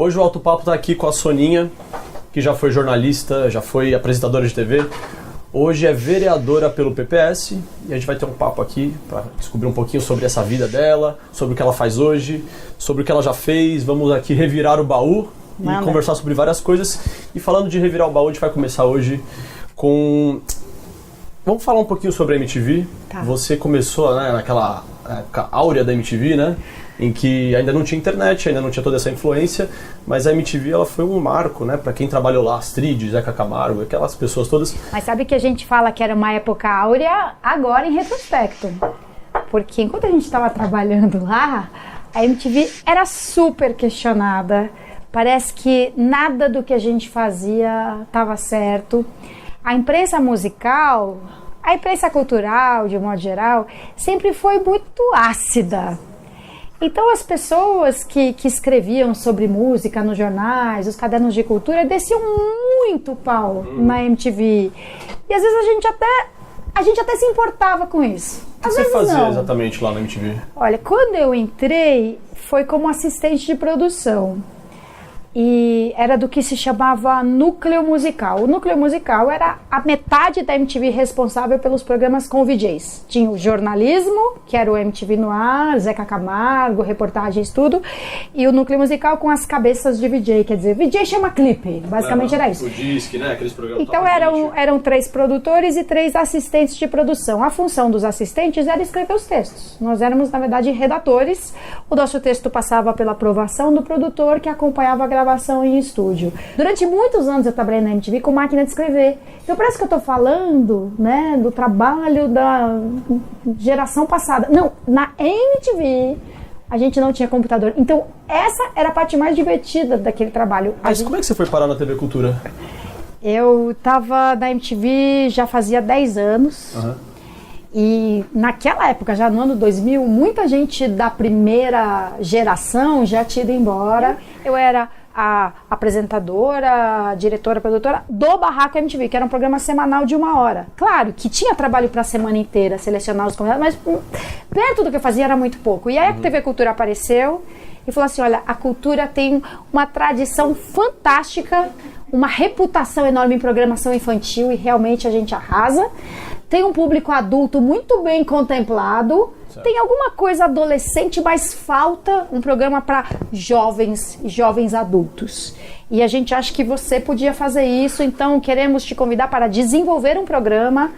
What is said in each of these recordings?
Hoje o Alto Papo tá aqui com a Soninha, que já foi jornalista, já foi apresentadora de TV. Hoje é vereadora pelo PPS e a gente vai ter um papo aqui para descobrir um pouquinho sobre essa vida dela, sobre o que ela faz hoje, sobre o que ela já fez. Vamos aqui revirar o baú e conversar sobre várias coisas. E falando de revirar o baú, a gente vai começar hoje com... Vamos falar um pouquinho sobre a MTV. Tá. Você começou, né, naquela época áurea da MTV, né? Em que ainda não tinha internet, ainda não tinha toda essa influência, mas a MTV ela foi um marco, né, para quem trabalhou lá, Astrid, Zeca Camargo, aquelas pessoas todas. Mas sabe que a gente fala que era uma época áurea agora em retrospecto, porque enquanto a gente estava trabalhando lá, a MTV era super questionada, parece que nada do que a gente fazia estava certo. A imprensa musical, a imprensa cultural, de um modo geral, sempre foi muito ácida. Então as pessoas que escreviam sobre música nos jornais, os cadernos de cultura, desciam muito pau na MTV. E às vezes a gente até se importava com isso. O que você fazia exatamente lá na MTV? Olha, quando eu entrei, foi como assistente de produção. E era do que se chamava núcleo musical. O núcleo musical era a metade da MTV responsável pelos programas com VJs. Tinha o jornalismo, que era o MTV no ar, Zeca Camargo, reportagens, tudo. E o núcleo musical com as cabeças de VJ, quer dizer, VJ chama clipe, basicamente era isso. O disque, né? Aqueles programas. Então eram 3 produtores e 3 assistentes de produção. A função dos assistentes era escrever os textos. Nós éramos, na verdade, redatores. O nosso texto passava pela aprovação do produtor, que acompanhava a gravação em estúdio. Durante muitos anos eu trabalhei na MTV com máquina de escrever. Então parece que eu estou falando, né, do trabalho da geração passada. Não, na MTV a gente não tinha computador. Então essa era a parte mais divertida daquele trabalho. Mas como é que você foi parar na TV Cultura? Eu estava na MTV já fazia 10 anos. Uhum. E naquela época, já no ano 2000, muita gente da primeira geração já tinha ido embora. Eu era a apresentadora, a diretora, a produtora do Barraco MTV, que era um programa semanal de 1 hora. Claro que tinha trabalho para a semana inteira, selecionar os convidados, mas perto do que eu fazia era muito pouco. E aí a TV Cultura apareceu e falou assim, olha, a cultura tem uma tradição fantástica, uma reputação enorme em programação infantil e realmente a gente arrasa. Tem um público adulto muito bem contemplado. Certo. Tem alguma coisa adolescente, mas falta um programa para jovens e jovens adultos. E a gente acha que você podia fazer isso, então queremos te convidar para desenvolver um programa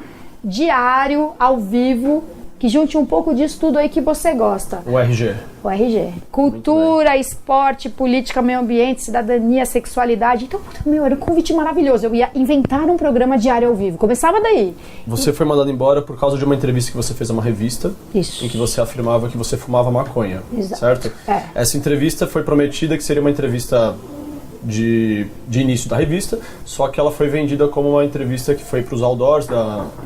diário, ao vivo, que junte um pouco disso tudo aí que você gosta. O RG. O RG. Cultura, esporte, política, meio ambiente, cidadania, sexualidade. Então, era um convite maravilhoso. Eu ia inventar um programa diário ao vivo. Começava daí. Você foi mandado embora por causa de uma entrevista que você fez a uma revista. Isso. Em que você afirmava que você fumava maconha. Exato. Certo? É. Essa entrevista foi prometida que seria uma entrevista de início da revista, só que ela foi vendida como uma entrevista que foi para os outdoors,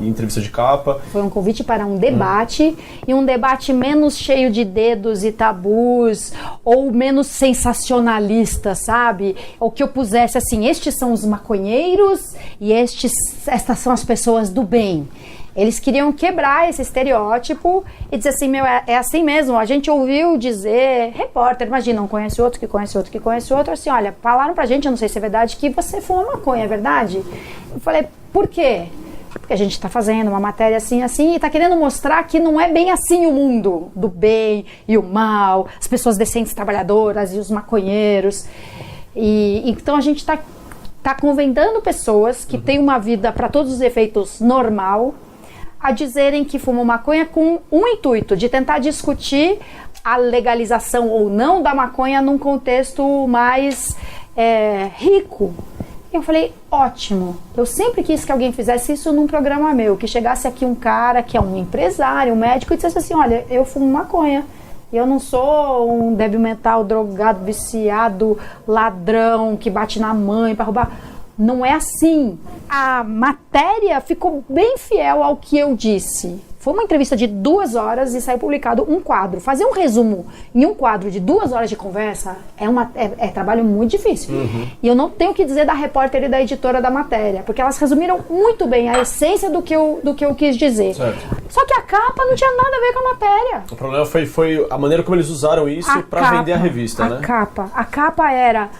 entrevista de capa. Foi um convite para um debate, e um debate menos cheio de dedos e tabus, ou menos sensacionalista, sabe? Ou que eu pusesse assim, estes são os maconheiros e estas são as pessoas do bem. Eles queriam quebrar esse estereótipo e dizer assim, é assim mesmo, a gente ouviu dizer, repórter, imagina, um conhece outro, que conhece outro, que conhece outro, assim, olha, falaram pra gente, eu não sei se é verdade, que você fuma maconha, é verdade? Eu falei, por quê? Porque a gente tá fazendo uma matéria assim, assim, e tá querendo mostrar que não é bem assim o mundo do bem e o mal, as pessoas decentes trabalhadoras e os maconheiros. E então a gente tá convidando pessoas que têm uma vida, para todos os efeitos, normal, a dizerem que fumam maconha com um intuito de tentar discutir a legalização ou não da maconha num contexto mais rico. Eu falei, ótimo, eu sempre quis que alguém fizesse isso num programa meu, que chegasse aqui um cara que é um empresário, um médico, e dissesse assim, olha, eu fumo maconha, eu não sou um débil mental, drogado, viciado, ladrão, que bate na mãe para roubar. Não é assim. A matéria ficou bem fiel ao que eu disse. Foi uma entrevista de 2 horas e saiu publicado um quadro. Fazer um resumo em um quadro de 2 horas de conversa é trabalho muito difícil. Uhum. E eu não tenho o que dizer da repórter e da editora da matéria, porque elas resumiram muito bem a essência do que eu quis dizer. Certo. Só que a capa não tinha nada a ver com a matéria. O problema foi a maneira como eles usaram isso para vender a revista, né? A capa era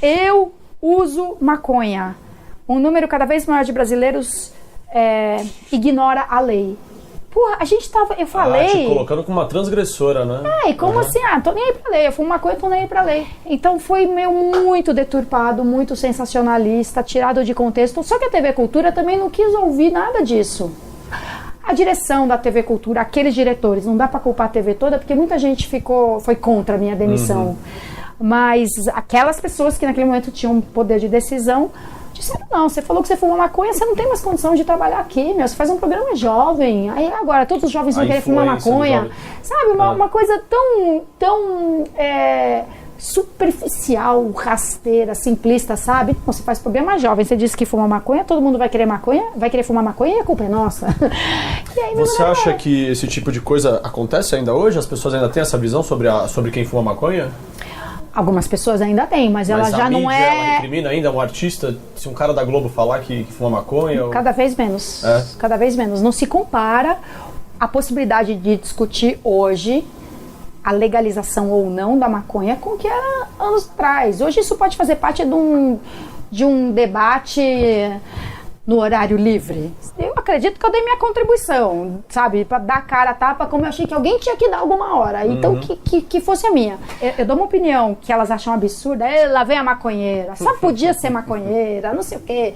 Eu uso maconha. Um número cada vez maior de brasileiros ignora a lei. Porra, a gente tava... Eu falei... te colocando como uma transgressora, né? E como assim? Tô nem aí pra lei. Eu fumo maconha, tô nem aí pra lei. Então foi muito deturpado, muito sensacionalista, tirado de contexto. Só que a TV Cultura também não quis ouvir nada disso. A direção da TV Cultura, aqueles diretores, não dá pra culpar a TV toda, porque muita gente foi contra a minha demissão. Mas aquelas pessoas que naquele momento tinham poder de decisão, disseram, não, você falou que você fumou maconha, você não tem mais condição de trabalhar aqui, meu, você faz um programa jovem, aí agora todos os jovens vão querer fumar maconha, sabe, uma coisa tão superficial, rasteira, simplista, sabe? Bom, você faz programa jovem, você disse que fuma maconha, todo mundo vai querer maconha, vai querer fumar maconha e a culpa é nossa. E aí, você acha que esse tipo de coisa acontece ainda hoje? As pessoas ainda têm essa visão sobre quem fuma maconha? Algumas pessoas ainda têm, mas ela já não é... Ela recrimina ainda um artista, se um cara da Globo falar que fuma maconha? Cada vez menos. Cada vez menos. Não se compara a possibilidade de discutir hoje a legalização ou não da maconha com o que era anos atrás. Hoje isso pode fazer parte de um debate no horário livre. Eu acredito que eu dei minha contribuição, sabe? Para dar cara a tapa, como eu achei que alguém tinha que dar alguma hora. Então, que fosse a minha. Eu dou uma opinião que elas acham absurda. Lá vem a maconheira. Só podia ser maconheira, não sei o quê.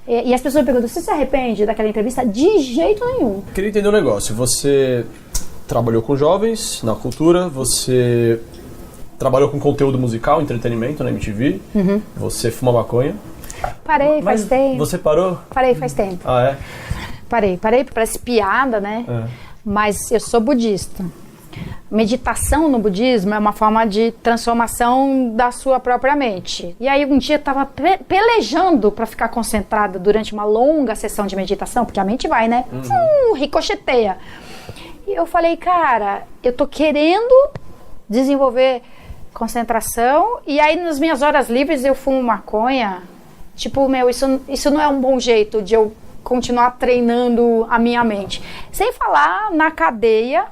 E as pessoas perguntam, você se arrepende daquela entrevista? De jeito nenhum. Queria entender um negócio. Você trabalhou com jovens na cultura, você trabalhou com conteúdo musical, entretenimento na MTV, você fuma maconha. Parei, faz tempo. Você parou? Parei, faz tempo. Ah, é? Parei, parece piada, né? Mas eu sou budista. Meditação no budismo é uma forma de transformação da sua própria mente. E aí um dia eu tava pelejando para ficar concentrada durante uma longa sessão de meditação, porque a mente vai, né? Ricocheteia. E eu falei, cara, eu tô querendo desenvolver concentração e aí nas minhas horas livres eu fumo maconha. Tipo, isso não é um bom jeito de eu continuar treinando a minha mente. Sem falar na cadeia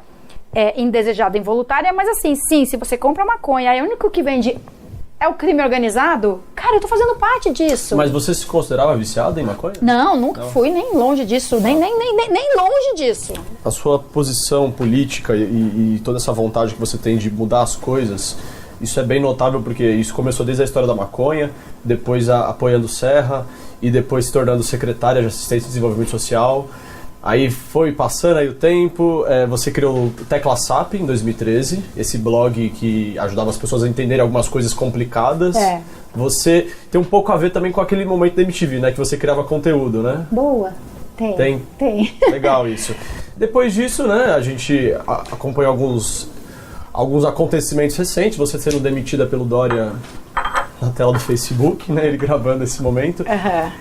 indesejada involuntária, mas assim, sim, se você compra maconha, aí o único que vende é o crime organizado, cara, eu tô fazendo parte disso. Mas você se considerava viciada em maconha? Não, nunca fui, nem longe disso, nem longe disso. A sua posição política e toda essa vontade que você tem de mudar as coisas, isso é bem notável porque isso começou desde a história da maconha, depois apoiando Serra e depois se tornando secretária de Assistência e Desenvolvimento Social. Aí foi passando aí o tempo, você criou o Tecla SAP em 2013, esse blog que ajudava as pessoas a entenderem algumas coisas complicadas. Você tem um pouco a ver também com aquele momento da MTV, né? Que você criava conteúdo, né? Boa. Tem. Legal isso. Depois disso, né, a gente acompanhou alguns acontecimentos recentes, você sendo demitida pelo Dória na tela do Facebook, né, ele gravando esse momento.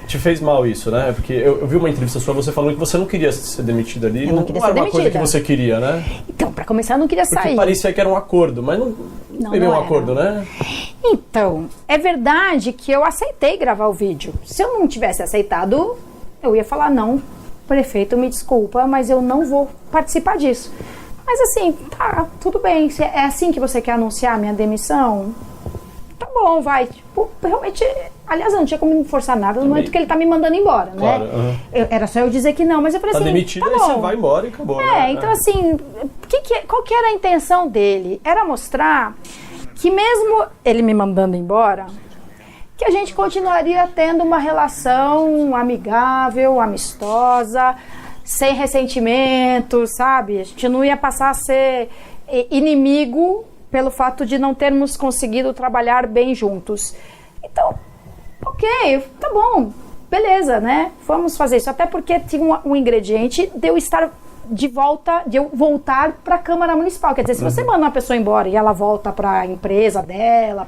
Te fez mal isso, né? Porque eu vi uma entrevista sua, você falando que você não queria ser demitida ali. Não era uma coisa que você queria, né? Então, pra começar, eu não queria sair. Porque parecia que era um acordo, mas não teve um acordo, né? Então, é verdade que eu aceitei gravar o vídeo. Se eu não tivesse aceitado, eu ia falar, não, prefeito, me desculpa, mas eu não vou participar disso. Mas assim, tá, tudo bem. É assim que você quer anunciar a minha demissão? Tá bom, vai. Tipo, realmente, aliás, eu não tinha como me forçar nada no momento que ele tá me mandando embora, claro, né? Era só eu dizer que não, mas eu falei assim, demitida, tá bom. Aí você vai embora e acabou. Né? Então assim, qual que era a intenção dele? Era mostrar que mesmo ele me mandando embora, que a gente continuaria tendo uma relação amigável, amistosa, sem ressentimento, sabe? A gente não ia passar a ser inimigo pelo fato de não termos conseguido trabalhar bem juntos. Então, ok, tá bom, beleza, né? Vamos fazer isso. Até porque tinha um ingrediente de eu estar de eu voltar para a Câmara Municipal. Quer dizer, se você manda uma pessoa embora e ela volta para a empresa dela,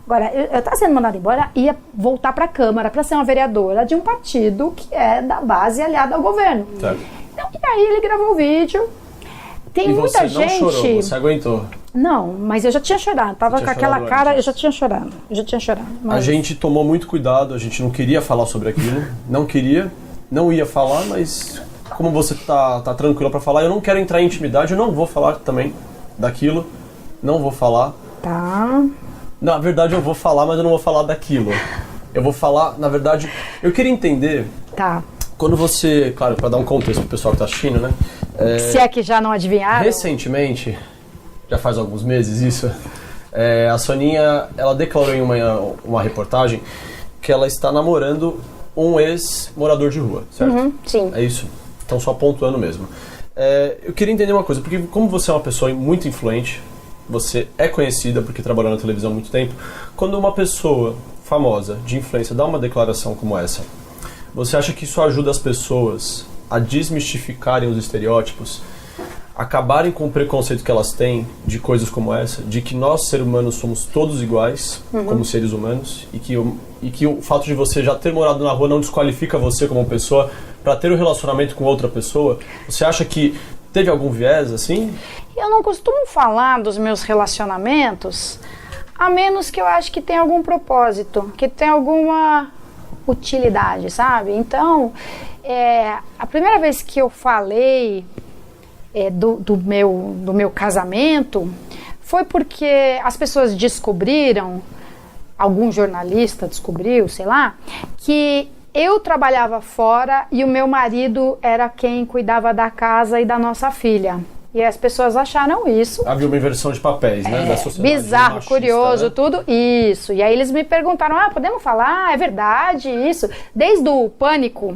agora, eu estava sendo mandada embora, ia voltar para a Câmara para ser uma vereadora de um partido que é da base aliada ao governo. Certo. Então, e aí ele gravou o vídeo. Tem muita gente... E você não chorou, você aguentou? Não, mas eu já tinha chorado. Tava com aquela cara, eu já tinha chorado. Mas... A gente tomou muito cuidado, a gente não queria falar sobre aquilo. Não ia falar, mas como você tá tranquila pra falar, eu não quero entrar em intimidade, eu não vou falar também daquilo. Não vou falar. Tá. Na verdade eu vou falar, mas eu não vou falar daquilo. Eu vou falar, na verdade, eu queria entender... Tá. Quando você, claro, para dar um contexto pro pessoal que tá assistindo, né? Se é que já não adivinharam. Recentemente, já faz alguns meses isso, a Soninha, ela declarou em uma reportagem que ela está namorando um ex-morador de rua, certo? Uhum, sim. É isso. Então só pontuando mesmo. Eu queria entender uma coisa, porque como você é uma pessoa muito influente, você é conhecida porque trabalhou na televisão há muito tempo, quando uma pessoa famosa, de influência, dá uma declaração como essa, você acha que isso ajuda as pessoas a desmistificarem os estereótipos, acabarem com o preconceito que elas têm de coisas como essa, de que nós, seres humanos, somos todos iguais, como seres humanos, e que o fato de você já ter morado na rua não desqualifica você como pessoa para ter um relacionamento com outra pessoa? Você acha que teve algum viés, assim? Eu não costumo falar dos meus relacionamentos, a menos que eu acho que tem algum propósito, que tem alguma utilidade, sabe? Então, a primeira vez que eu falei do meu casamento foi porque as pessoas descobriram, algum jornalista descobriu, sei lá, que eu trabalhava fora e o meu marido era quem cuidava da casa e da nossa filha. E as pessoas acharam isso. Havia uma inversão de papéis, né? Da sociedade bizarro, machista, curioso, né? Tudo isso. E aí eles me perguntaram, podemos falar? É verdade isso? Desde o Pânico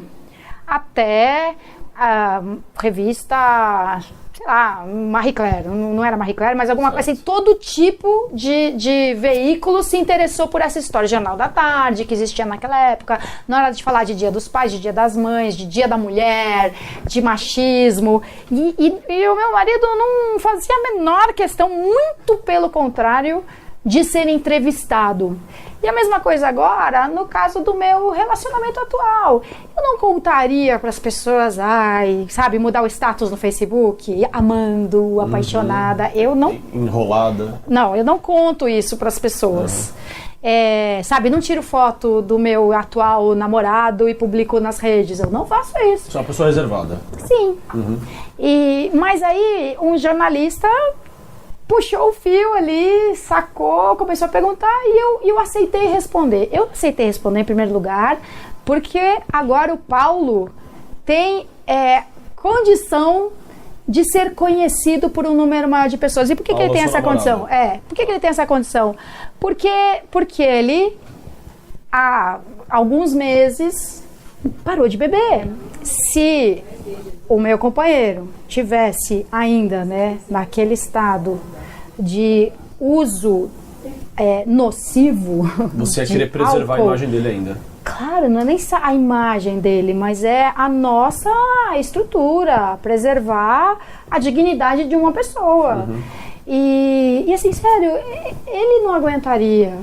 até a revista, sei lá, Marie Claire. Não era Marie Claire, mas alguma coisa assim. Todo tipo de veículo se interessou por essa história. Jornal da Tarde, que existia naquela época. Na hora de falar de Dia dos Pais, de Dia das Mães, de Dia da Mulher, de machismo. E o meu marido não fazia a menor questão, muito pelo contrário, de ser entrevistado. E a mesma coisa agora no caso do meu relacionamento atual. Eu não contaria para as pessoas, sabe, mudar o status no Facebook, amando, apaixonada. Eu não... Enrolada. Não, eu não conto isso para as pessoas. Sabe, não tiro foto do meu atual namorado e publico nas redes. Eu não faço isso. Você é uma pessoa reservada. Sim. Mas aí um jornalista puxou o fio ali, sacou, começou a perguntar e eu aceitei responder. Eu aceitei responder em primeiro lugar porque agora o Paulo tem condição de ser conhecido por um número maior de pessoas. E por que ele tem essa condição? Por que ele tem essa condição? Porque ele, há alguns meses, parou de beber. Se o meu companheiro tivesse ainda, né, naquele estado de uso nocivo, você ia querer preservar álcool, a imagem dele ainda. Claro, não é nem a imagem dele, mas é a nossa estrutura, preservar a dignidade de uma pessoa. E assim, sério, ele não aguentaria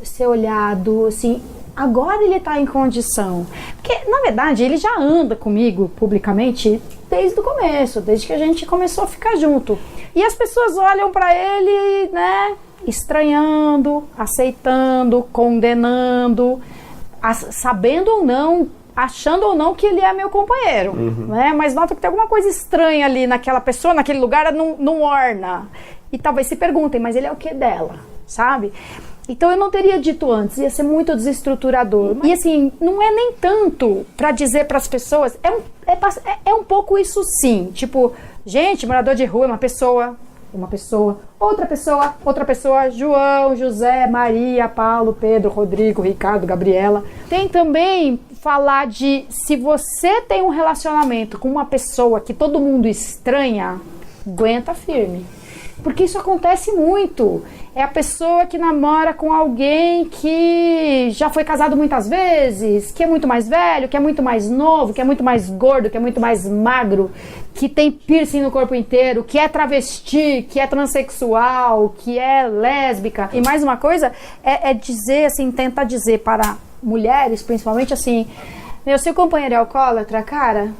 ser olhado assim. Agora ele está em condição. Porque, na verdade, ele já anda comigo publicamente desde o começo, desde que a gente começou a ficar junto. E as pessoas olham para ele, né, estranhando, aceitando, condenando, sabendo ou não, achando ou não que ele é meu companheiro. Né? Mas nota que tem alguma coisa estranha ali naquela pessoa, naquele lugar, não orna. E talvez se perguntem, mas ele é o que dela, sabe? Então eu não teria dito antes, ia ser muito desestruturador. E assim, não é nem tanto para dizer para as pessoas, é um pouco isso sim. Tipo, gente, morador de rua é uma pessoa, outra pessoa, João, José, Maria, Paulo, Pedro, Rodrigo, Ricardo, Gabriela. Tem também falar de se você tem um relacionamento com uma pessoa que todo mundo estranha, aguenta firme. Porque isso acontece muito. É a pessoa que namora com alguém que já foi casado muitas vezes, que é muito mais velho, que é muito mais novo, que é muito mais gordo, que é muito mais magro, que tem piercing no corpo inteiro, que é travesti, que é transexual, que é lésbica. E mais uma coisa é dizer, assim, tentar dizer para mulheres, principalmente assim, meu, seu companheiro é alcoólatra, cara,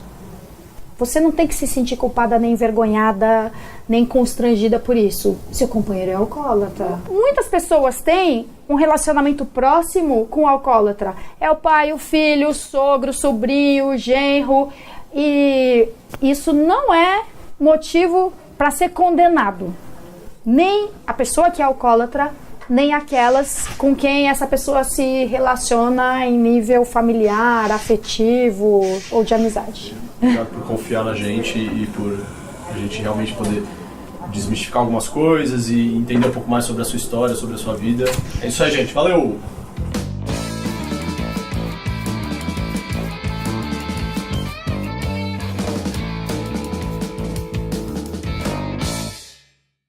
você não tem que se sentir culpada, nem envergonhada, nem constrangida por isso. Seu companheiro é alcoólatra. Muitas pessoas têm um relacionamento próximo com o alcoólatra. É o pai, o filho, o sogro, o sobrinho, o genro. E isso não é motivo para ser condenado. Nem a pessoa que é alcoólatra, nem aquelas com quem essa pessoa se relaciona em nível familiar, afetivo ou de amizade. Obrigado por confiar na gente e por a gente realmente poder desmistificar algumas coisas e entender um pouco mais sobre a sua história, sobre a sua vida. É isso aí, gente. Valeu!